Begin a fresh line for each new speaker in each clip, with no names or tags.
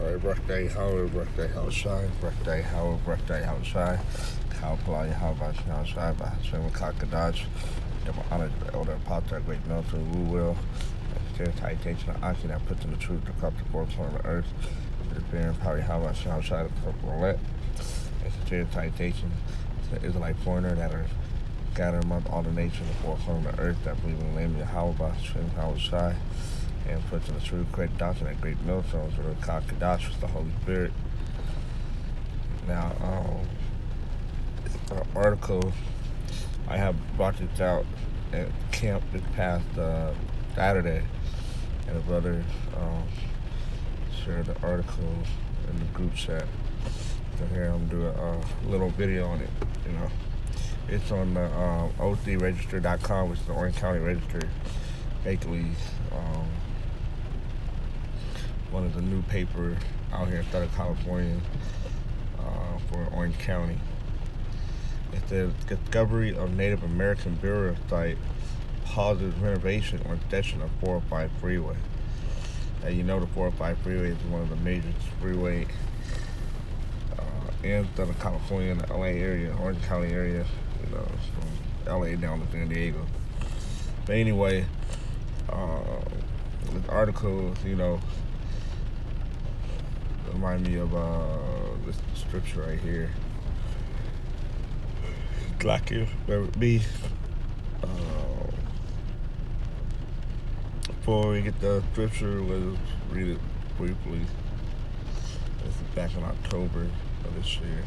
birthday, Howard, birthday, outside, birthday, Howard, birthday, outside. How polite, how about you outside by Swim Crocodiles. Give honor to the elder apostle, great military who will. Serious citation of action that puts in the truth across the four corners of the earth. It is being probably how about you outside of the roulette. It's a serious citation to the Israelite foreigner that are scattered among all the nations of the four corners of the earth that believe in the name of Yahweh by Swim outside. And puts in the true correct doctrine that great millstones for the Kakadash with the Holy Spirit. Now, an article I have brought this out at camp this past Saturday, and a brother shared the article in the group chat. So here I'm doing a little video on it. It's on the o3register.com, which is the Orange County Register. Basically, one of the new paper out here in Southern California for Orange County. It's the discovery of Native American burial site pauses renovation on section of 405 freeway. The 405 freeway is one of the major freeway in Southern California, in the LA area, Orange County area. It's from LA down to San Diego. But anyway, this article, remind me of this scripture right here. Like it would be. Before we get the scripture, let's read it briefly. This is back in October of this year.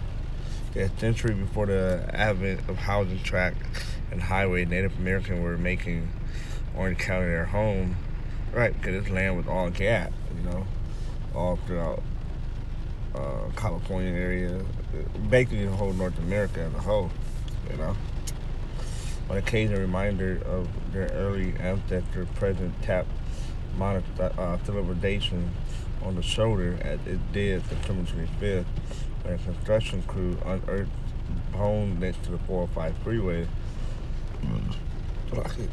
A century before the advent of housing tract and highway, Native Americans were making Orange County their home, right? Because this land was all gas, all throughout California area, basically the whole North America as a whole, On occasion, a reminder of their early ancestor, President Taft celebration on the shoulder as it did September 25th, when a construction crew unearthed bones next to the 405 freeway.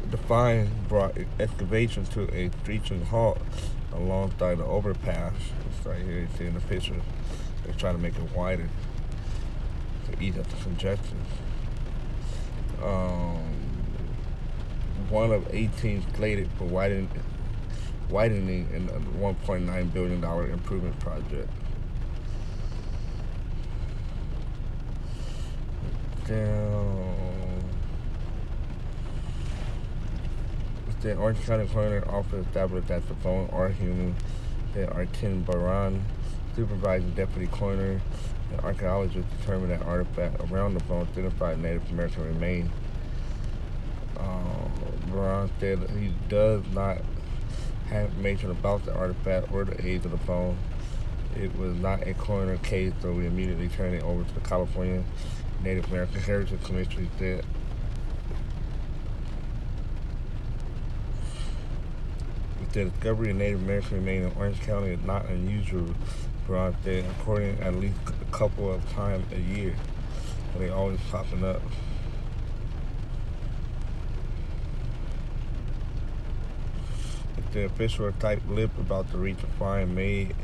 The find brought excavation to a screeching halt alongside the overpass. It's right here, you see in the picture. They're trying to make it wider to ease up the congestion. One of 18 slated for widening in a $1.9 billion improvement project. The Orange County Coroner Office established that the phone are human. The Artin Baran, supervising deputy coroner, and archaeologists determined that artifact around the phone identified Native American remains. Baran said that he does not have information about the artifact or the age of the phone. It was not a coroner case, so we immediately turned it over to the California Native American Heritage Commission, he said. The discovery of Native American remains in Orange County is not unusual, Baran said, according at least a couple of times a year. They always popping up. The official type lip about the reach of find made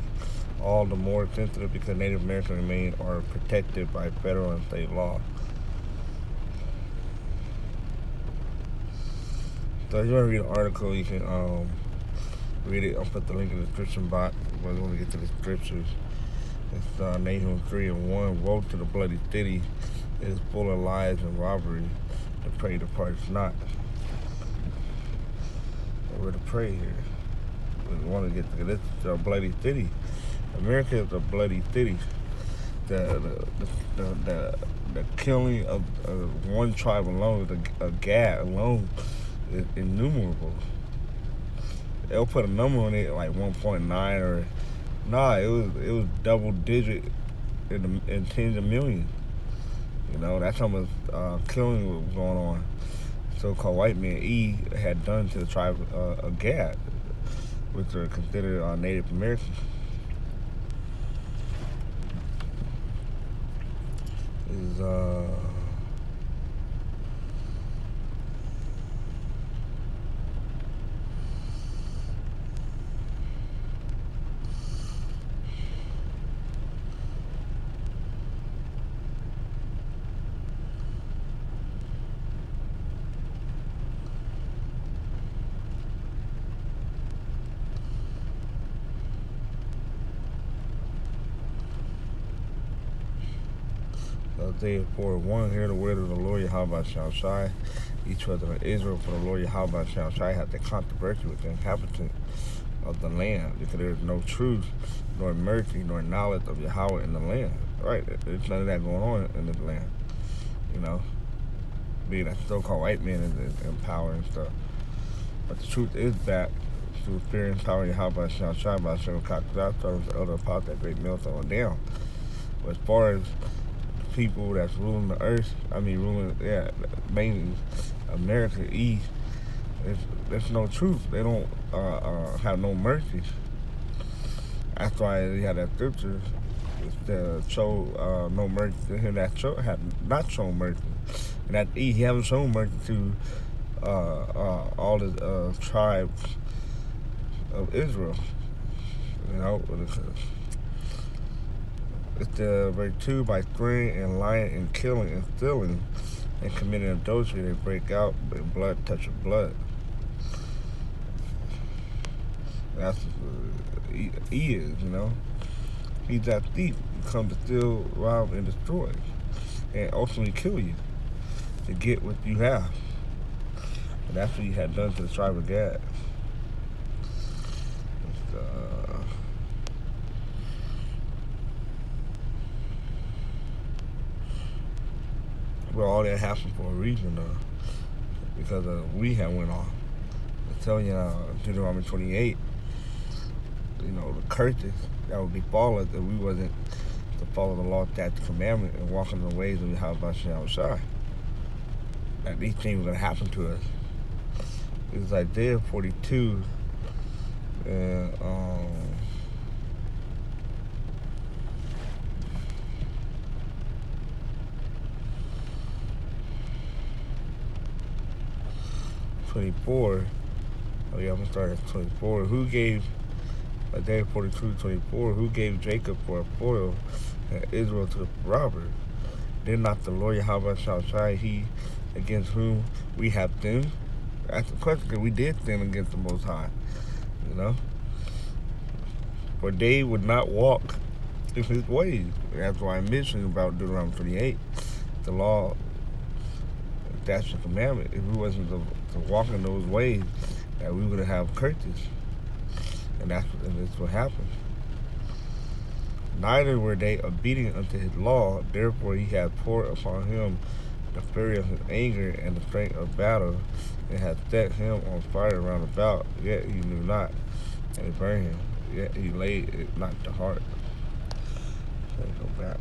all the more sensitive because Native American remains are protected by federal and state law. So if you want to read the article, you can read it. I'll put the link in the description box when we get to the scriptures. It's Nahum 3:1. Woe to the bloody city! It is full of lies and robbery. The prey departs not. We're to pray here. We want to get to this. It's a bloody city. America is a bloody city. The killing of one tribe alone, a gad alone, is innumerable. They'll put a number on it like 1.9 or it was double digit in tens of millions. That's how much killing was going on. So-called white man E had done to the tribe of Gad, which are considered Native Americans. Isaiah 4:1, hear the word of the Lord Yahweh shall shine. Each children of Israel, for the Lord Yahweh shall shine, hath a controversy with the inhabitants of the land, because there is no truth, nor mercy, nor knowledge of Yahweh in the land. Right? There's none of that going on in the land. You know, being a so-called white man is in power and stuff. But the truth is that through fear and power, Yahweh shall shine by several cockroaches, the other part that great meltdown on down. But as far as people that's ruling the earth, mainly America East, there's no truth. They don't have no mercy. That's why they had that scripture to show no mercy to him that had not shown mercy. And that he haven't shown mercy to all the tribes of Israel. You know, it's the verse 2, by swearing and lying and killing and stealing and committing adultery, they break out and blood touching blood. That's what he is, you know. He's that thief. He comes to steal, rob, and destroy, and ultimately kill you to get what you have. And that's what he had done to the tribe of Gad. Well, all that happened for a reason, because we had went off. I tell you, Deuteronomy 28, you know, the curses that would befall us if we wasn't to follow the law, statute, commandment, and walk in the ways of Yahweh outside. That these things were going to happen to us. It's Isaiah 42, and 24. Oh yeah, I'm gonna start at 24. Who gave Isaiah 42:24? Who gave Jacob for a foil and Israel to the robber? Did not the Lord Yahweh shall shine, he against whom we have sinned? That's the question, because we did sin against the Most High. You know, for they would not walk in his ways. That's why I mentioned about Deuteronomy 28, the law. That's the commandment. If we wasn't to walk in those ways, that we would have curses. And that's what happened. Neither were they obedient unto his law, therefore he had poured upon him the fury of his anger and the strength of battle, and had set him on fire round about, yet he knew not, and it burned him, yet he laid it not to heart. Let me go back.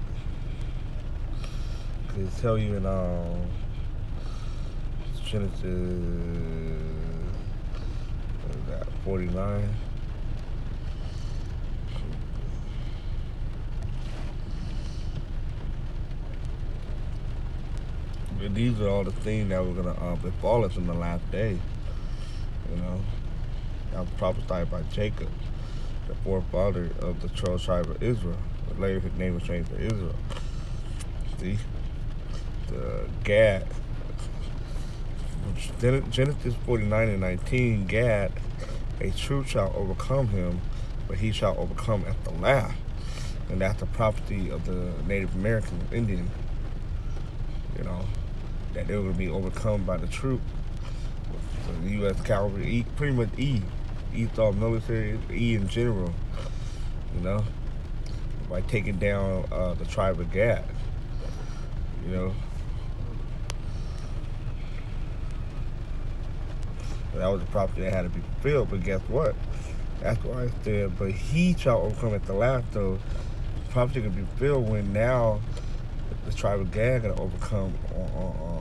Because it tell you in Genesis 49. But these are all the things that were gonna befall us in the last day. You know, that was prophesied by Jacob, the forefather of the 12 tribe of Israel. But later his name was changed to Israel. See, the Gad. Genesis 49:19, Gad, a truth shall overcome him, but he shall overcome at the last. And that's the prophecy of the Native American Indian, you know, that they were going to be overcome by the truth. So the U.S. cavalry, pretty much Esau military, in general, you know, by taking down the tribe of Gad, you know. That was the prophecy that had to be fulfilled, but guess what? That's why I said, but he shall overcome at the last. So the prophecy can be fulfilled when now the tribe of Gad going to overcome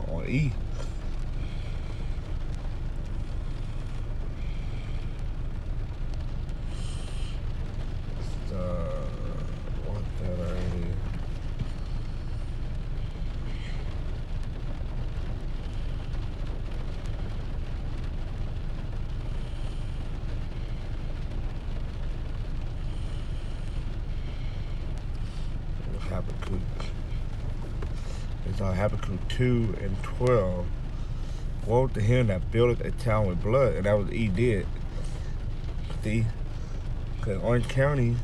on E. What's that already? Habakkuk. It's on Habakkuk 2:12. Woe to him that buildeth a town with blood, and that was what he did. See, because Orange County,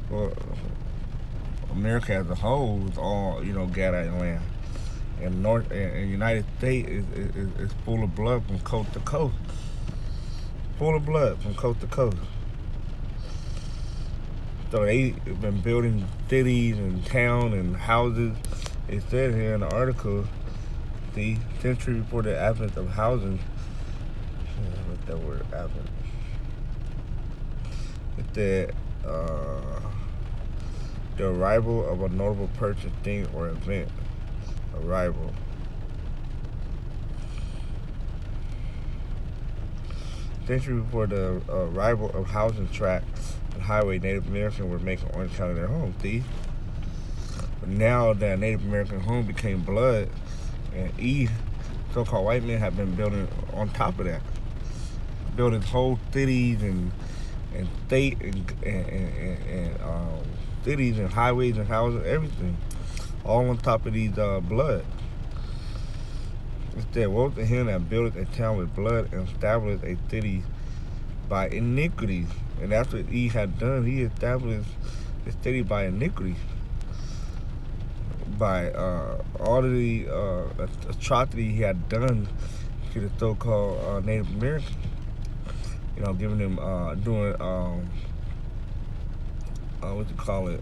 well, America as a whole is all, Gadite land. And and United States is full of blood from coast to coast. Full of blood from coast to coast. So they've been building cities and towns and houses. It said here in the article, the century before the advent of housing. What's that word, advent? It said the arrival of a notable person, thing, or event. Arrival. Century before the arrival of housing tracts and highway, Native Americans were making Orange County their home. See? But now that Native American home became blood, and so-called white men have been building on top of that. Building whole cities and state and cities and highways and houses, everything. All on top of these blood. Instead, woe to him that buildeth a town with blood and established a city by iniquity. And that's what he had done. He established the city by iniquity. By all of the atrocity he had done to the so-called Native Americans. Giving them, doing, what you call it,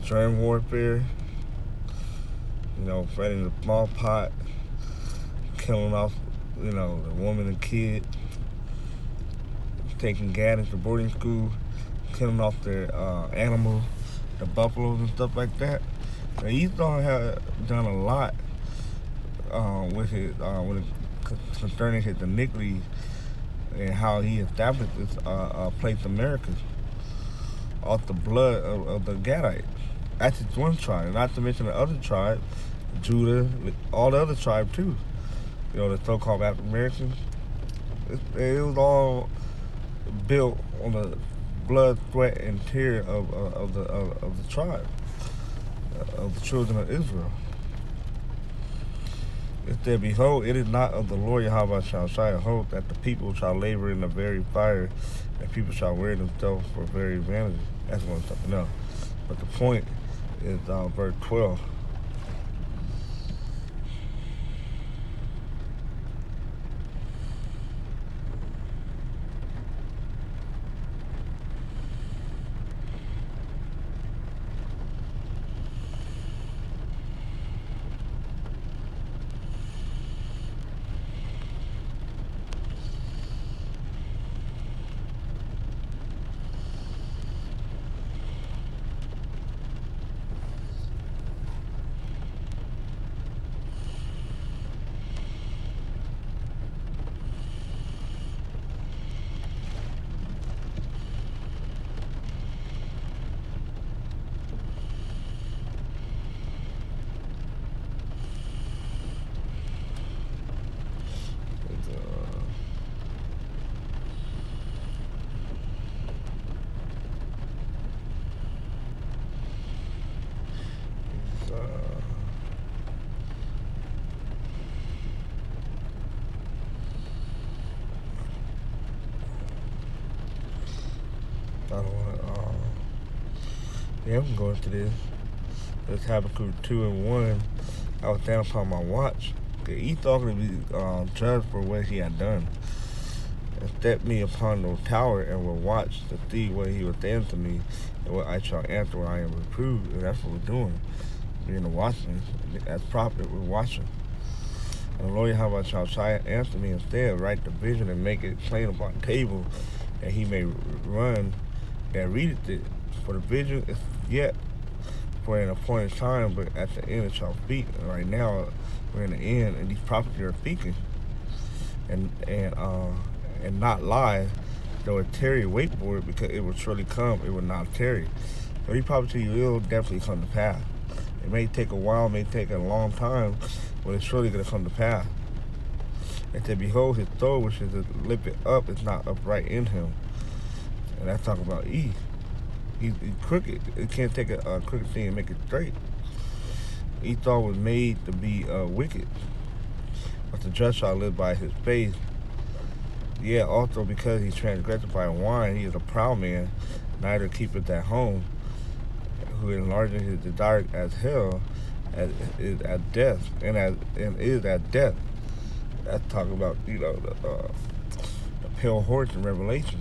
germ warfare, fighting the smallpox, killing off, the woman and kid, taking gat to boarding school, killing off their animals, the buffaloes and stuff like that. Now, Esau had done a lot with his, concerning his iniquity and how he established this place America off the blood of the Gadites. That's just one tribe, not to mention the other tribe, Judah, all the other tribes too. The so-called African Americans. It was all built on the blood, sweat, and tear of the tribe, of the children of Israel. It said, behold, it is not of the Lord Yahweh shall shine a hope that the people shall labor in the very fire, and people shall wear themselves for very vanity. That's one something else. But the point is verse 12. I don't want to, yeah, I'm going to this. It's Habakkuk 2 and 1. I was down upon my watch. He thought to be judged for what he had done. And set me upon the tower and will watch to see what he would say unto me and what I shall answer when I am reproved. And that's what we're doing. Being a watchman. As prophet, we're watching. And the Lord Yahweh shall answer me instead, write the vision and make it plain upon the table, that he may run and readeth it. For the vision is yet for an appointed time, but at the end it shall speak. And right now we're in the end, and these prophets are speaking, and not lie. Though it tarry, wait for it, because it will surely come. It will not tarry. So these prophecies will definitely come to pass. It may take a while, may take a long time, but it's surely going to come to pass. It said, behold, his soul which is lifted up is not upright in him. And that's talking about Eve. He's crooked. It can't take a crooked thing and make it straight. Esau was made to be wicked, but the just shall live by his faith. Yeah, also because he transgressed by wine, he is a proud man, neither keepeth at home, who enlarges his desire as hell, as is at death, and is at death. That's talking about the pale horse in Revelation.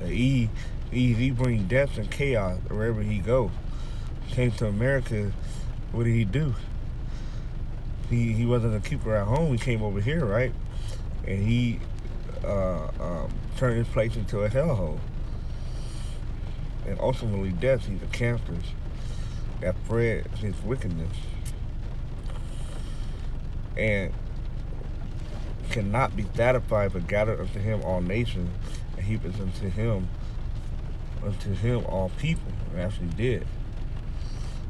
He brings death and chaos wherever he goes. Came to America, what did he do? He wasn't a keeper at home. He came over here, right? And he turned his place into a hellhole. And ultimately death, he's a cancer that spread his wickedness. And cannot be satisfied, but gathered unto him all nations, and heapeth unto him all people. And actually did.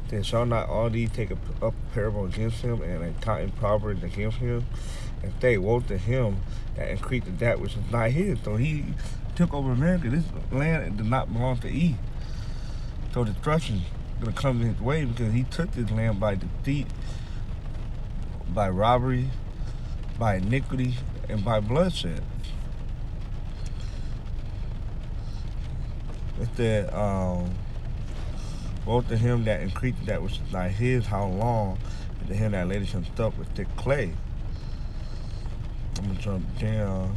Then shall not all these take up a parable against him, and a counting proverbs against him, and say, woe to him that increased that which is not his. So he took over America. This land did not belong to E. So destruction is going to come his way because he took this land by deceit, by robbery, by iniquity, and by bloodshed. It said, woe to him that increased that which is not his, how long? And to him that laid himself with thick clay. I'm going to jump down.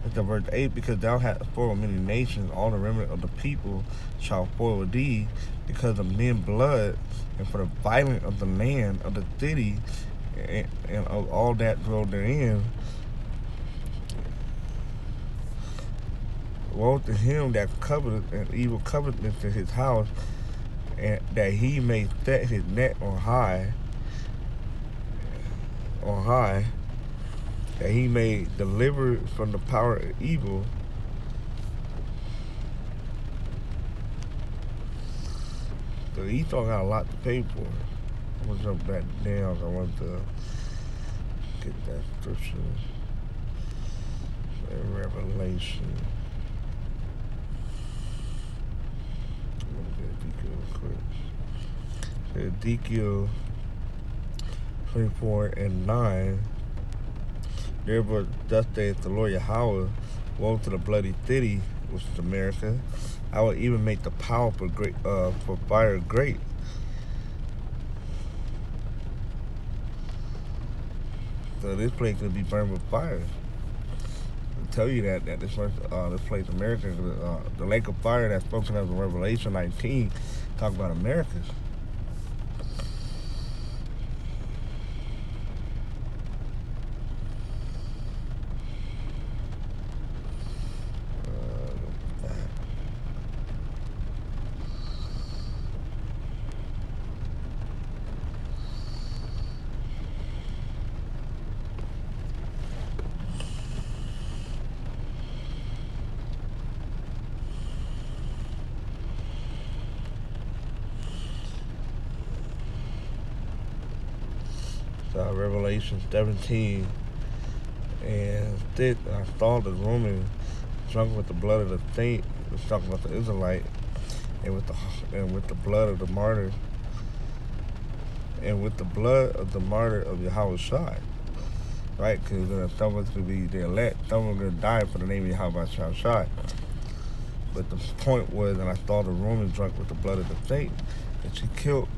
It's verse 8, because thou hast spoiled many nations, all the remnant of the people shall spoil thee, because of men's blood, and for the violence of the land, of the city, and of all that dwell therein. Woe to him that coveteth an evil covetousness in his house, and that he may set his net on high, that he may deliver from the power of evil. So Esau got a lot to pay for. I'm gonna jump back down. I want to get that scripture in Revelation. I'm gonna get Ezekiel real quick. Ezekiel 24:9. Therefore, thus saith the Lord Yahweh, woe to the bloody city, which is America. I will even make the power for fire great. So this place will be burned with fire. I'll tell you that this place, America, the lake of fire that's spoken of in Revelation 19, talk about America. Revelation 17, and I saw the woman drunk with the blood of the saint. It's talking about the Israelite, and with the blood of the martyr, of Yahweh Shai, right? Because some of us could be the elect, some of them gonna die for the name of Yahweh Shai. But the point was, and I saw the woman drunk with the blood of the saint, and she killed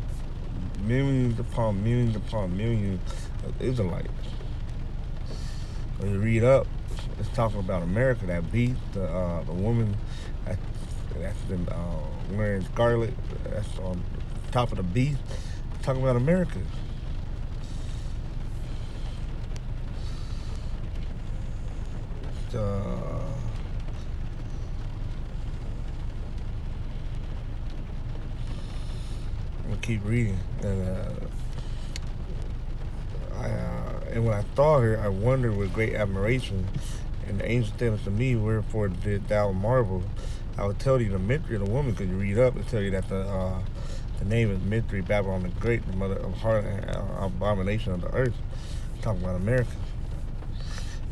millions upon millions upon millions of Israelites. When you read up, it's talking about America. That beast, the woman that's been wearing scarlet, that's on top of the beast. It's talking about America. I'm gonna keep reading, and when I saw her, I wondered with great admiration. And the angel said unto me, wherefore did thou marvel? I will tell you the mystery of the woman. Because you read up and tell you that the name is Mystery Babylon the Great, the mother of harlot and abomination of the earth. I'm talking about America.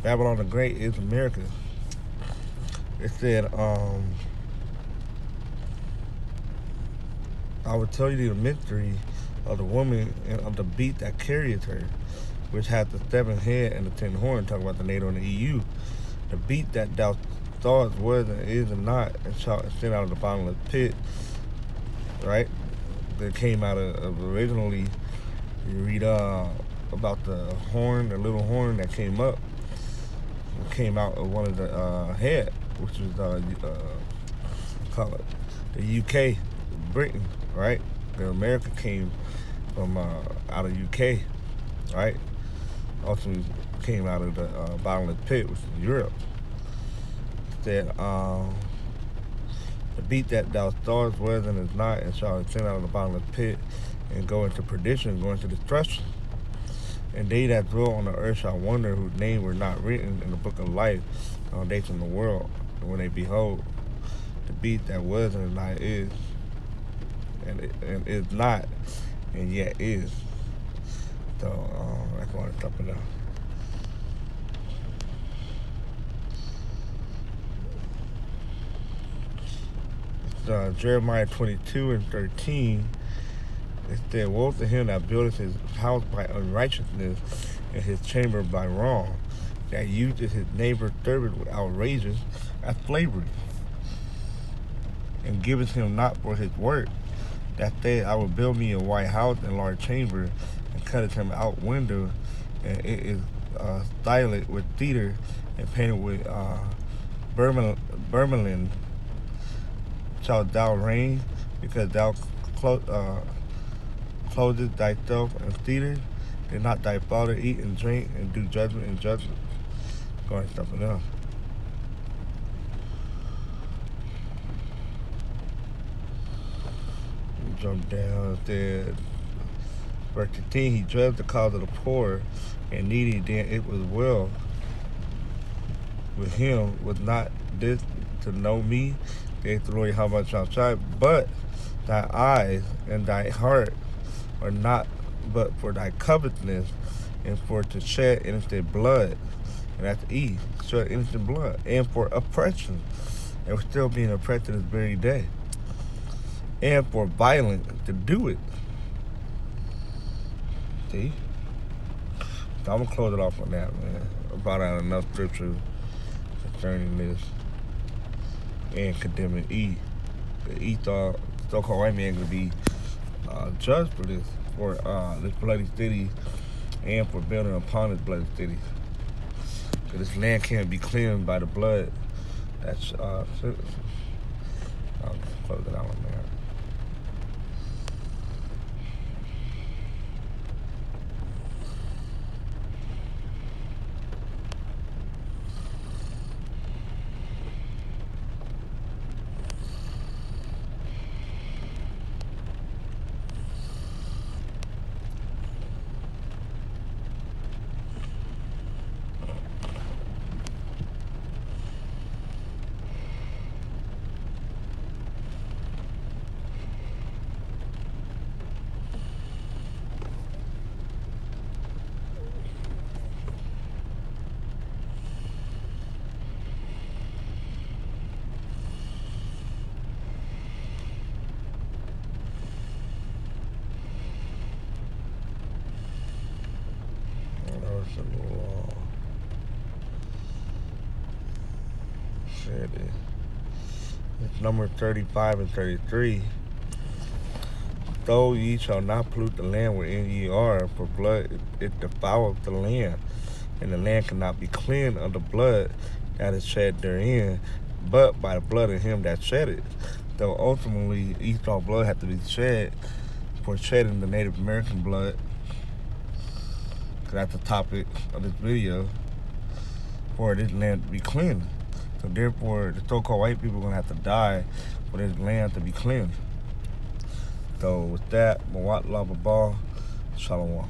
Babylon the Great is America. It said, I will tell you the mystery of the woman and of the beast that carrieth her. which hath the seventh head and the 10 horn, talking about the NATO and the EU. The beast that thou thought was and is and not, and shall ascend out of the bottomless pit, right? That came out of originally, you read about the horn, the little horn that came up. It came out of one of the head, which was call it the UK, Britain, right? The America came from out of UK, right? Ultimately came out of the bottomless pit, which is Europe. That the beast that thou thought was and is not, and shall ascend out of the bottomless pit, and go into perdition, go into destruction. And they that dwell on the earth shall wonder, whose name were not written in the book of life, foundation of the world. And when they behold the beast that was and is not is, and is not, and yet is. So that's going to stop it now. Jeremiah 22 and 13. It said, woe to him that buildeth his house by unrighteousness, and his chamber by wrong, that useth his neighbor's servant with outrages as slavery, and giveth him not for his work. That said, I will build me a white house and large chamber, and cutteth him out window, and it is styled with cedar, and painted with vermilion. Shalt thou reign, because thou clothest thyself in cedar? Did not thy father eat and drink and do judgment and judgment? Going something else. Jump down, said, verse 15, he judged the cause of the poor and needy, then it was well with him. Was not this to know me, the Lord how much outside, but thy eyes and thy heart are not but for thy covetousness, and for to shed innocent blood, and that's E, shed innocent blood, and for oppression, and we're still being oppressed to this very day, and for violence to do it. See? So I'm gonna close it off on that, man. I brought out enough scripture concerning this and condemning E. The E thought so-called white man gonna be judged for this, for this bloody city, and for building upon this bloody city. So this land can't be cleansed by the blood. That's I'll just close it out on there. It's number 35 and 33. Though ye shall not pollute the land wherein ye are, for blood it defileth the land, and the land cannot be cleansed of the blood that is shed therein, but by the blood of him that shed it. Though ultimately Esau blood had to be shed for shedding the Native American blood, because that's the topic of this video, for this land to be cleansed. So therefore, the so-called white people are going to have to die for this land to be cleansed. So with that, Mawat Lava Ball, Shalom.